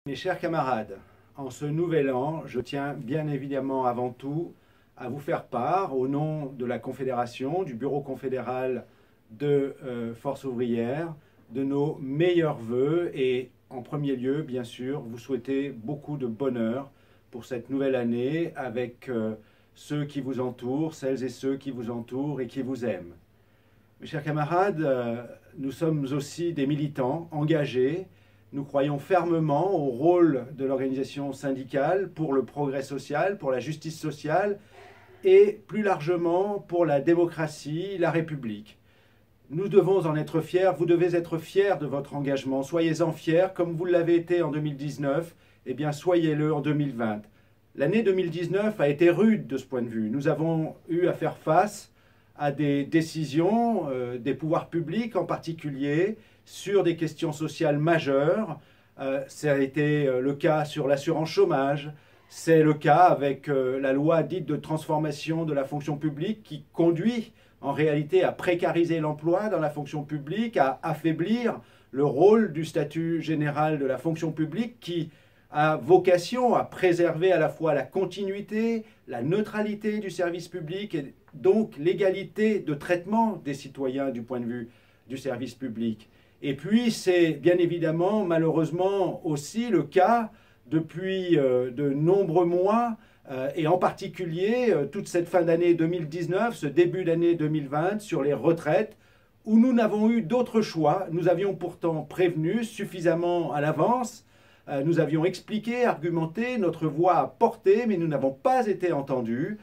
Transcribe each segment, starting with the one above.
Mes chers camarades, en ce nouvel an, je tiens bien évidemment avant tout à vous faire part, au nom de la Confédération, du Bureau confédéral de Force ouvrière, de nos meilleurs vœux et en premier lieu, bien sûr, vous souhaiter beaucoup de bonheur pour cette nouvelle année avec ceux qui vous entourent, celles et ceux qui vous entourent et qui vous aiment. Mes chers camarades, nous sommes aussi des militants engagés. Nous croyons fermement au rôle de l'organisation syndicale pour le progrès social, pour la justice sociale et plus largement pour la démocratie, la République. Nous devons en être fiers, vous devez être fiers de votre engagement. Soyez-en fiers, comme vous l'avez été en 2019, eh bien soyez-le en 2020. L'année 2019 a été rude de ce point de vue. Nous avons eu à faire face à des décisions des pouvoirs publics en particulier sur des questions sociales majeures. Ça a été le cas sur l'assurance chômage, c'est le cas avec la loi dite de transformation de la fonction publique qui conduit en réalité à précariser l'emploi dans la fonction publique, à affaiblir le rôle du statut général de la fonction publique qui a vocation à préserver à la fois la continuité, la neutralité du service public et donc l'égalité de traitement des citoyens du point de vue du service public. Et puis c'est bien évidemment malheureusement aussi le cas depuis de nombreux mois et en particulier toute cette fin d'année 2019, ce début d'année 2020 sur les retraites où nous n'avons eu d'autre choix. Nous avions pourtant prévenu suffisamment à l'avance. Nous avions expliqué, argumenté, notre voix a porté, mais nous n'avons pas été entendus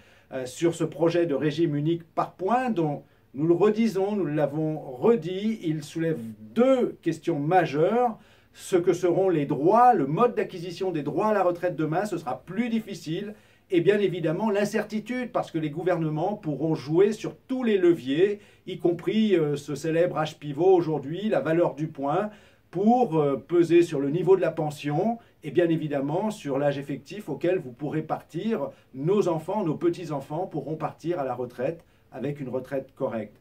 sur ce projet de régime unique par points dont nous le redisons, nous l'avons redit, il soulève deux questions majeures. Ce que seront les droits, le mode d'acquisition des droits à la retraite demain, ce sera plus difficile. Et bien évidemment l'incertitude, parce que les gouvernements pourront jouer sur tous les leviers, y compris ce célèbre H pivot aujourd'hui, la valeur du point, pour peser sur le niveau de la pension et bien évidemment sur l'âge effectif auquel vous pourrez partir. Nos enfants, nos petits-enfants pourront partir à la retraite avec une retraite correcte.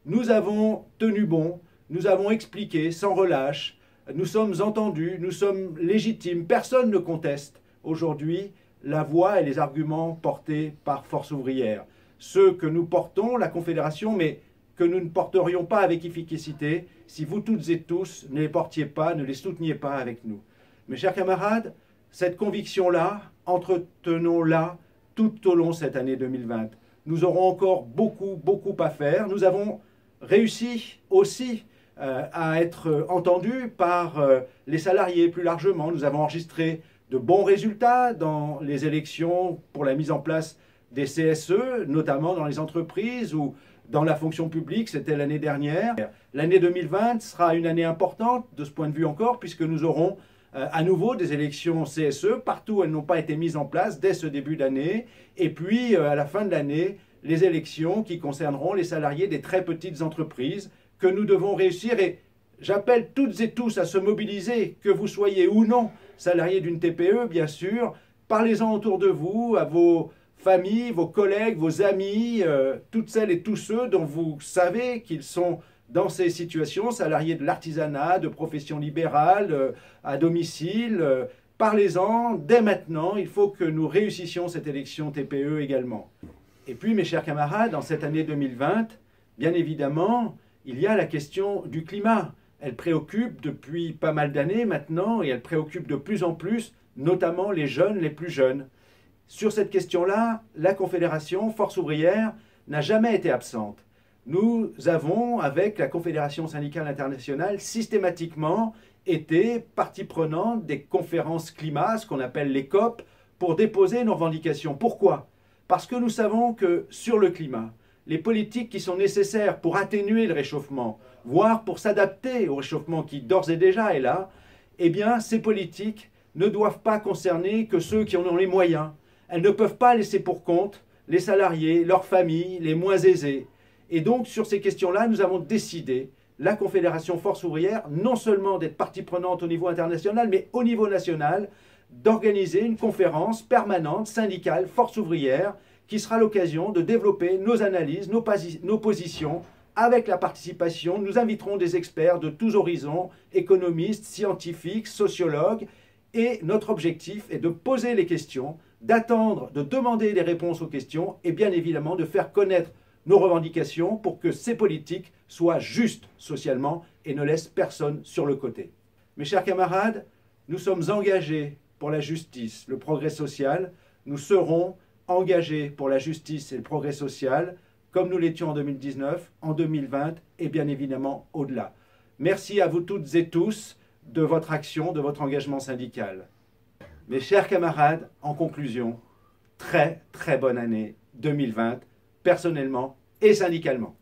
Nous avons tenu bon, nous avons expliqué sans relâche, nous sommes entendus, nous sommes légitimes, personne ne conteste aujourd'hui la voix et les arguments portés par Force ouvrière. Ceux que nous portons, la Confédération, mais que nous ne porterions pas avec efficacité si vous toutes et tous ne les portiez pas, ne les souteniez pas avec nous. Mes chers camarades, cette conviction-là, entretenons-la tout au long de cette année 2020. Nous aurons encore beaucoup à faire. Nous avons réussi aussi à être entendus par les salariés plus largement. Nous avons enregistré de bons résultats dans les élections pour la mise en place des CSE, notamment dans les entreprises ou dans la fonction publique, c'était l'année dernière. L'année 2020 sera une année importante de ce point de vue encore, puisque nous aurons à nouveau des élections CSE, partout où elles n'ont pas été mises en place dès ce début d'année, et puis à la fin de l'année, les élections qui concerneront les salariés des très petites entreprises que nous devons réussir. Et j'appelle toutes et tous à se mobiliser, que vous soyez ou non salariés d'une TPE, bien sûr. Parlez-en autour de vous, à vos familles, vos collègues, vos amis, toutes celles et tous ceux dont vous savez qu'ils sont dans ces situations, salariés de l'artisanat, de professions libérales, à domicile. Parlez-en dès maintenant, il faut que nous réussissions cette élection TPE également. Et puis, mes chers camarades, en cette année 2020, bien évidemment, il y a la question du climat. Elle préoccupe depuis pas mal d'années maintenant et elle préoccupe de plus en plus, notamment les jeunes, les plus jeunes. Sur cette question-là, la Confédération Force ouvrière n'a jamais été absente. Nous avons, avec la Confédération syndicale internationale, systématiquement été partie prenante des conférences climat, ce qu'on appelle les COP, pour déposer nos revendications. Pourquoi ? Parce que nous savons que sur le climat, les politiques qui sont nécessaires pour atténuer le réchauffement, voire pour s'adapter au réchauffement qui d'ores et déjà est là, eh bien ces politiques ne doivent pas concerner que ceux qui en ont les moyens. Elles ne peuvent pas laisser pour compte les salariés, leurs familles, les moins aisés. Et donc, sur ces questions-là, nous avons décidé, la Confédération Force ouvrière, non seulement d'être partie prenante au niveau international, mais au niveau national, d'organiser une conférence permanente, syndicale, Force ouvrière, qui sera l'occasion de développer nos analyses, nos positions, avec la participation. Nous inviterons des experts de tous horizons, économistes, scientifiques, sociologues, Et notre objectif est de poser les questions, d'attendre, de demander des réponses aux questions et bien évidemment de faire connaître nos revendications pour que ces politiques soient justes socialement et ne laissent personne sur le côté. Mes chers camarades, nous sommes engagés pour la justice, le progrès social. Nous serons engagés pour la justice et le progrès social, comme nous l'étions en 2019, en 2020 et bien évidemment au-delà. Merci à vous toutes et tous de votre action, de votre engagement syndical. Mes chers camarades, en conclusion, très bonne année 2020, personnellement et syndicalement.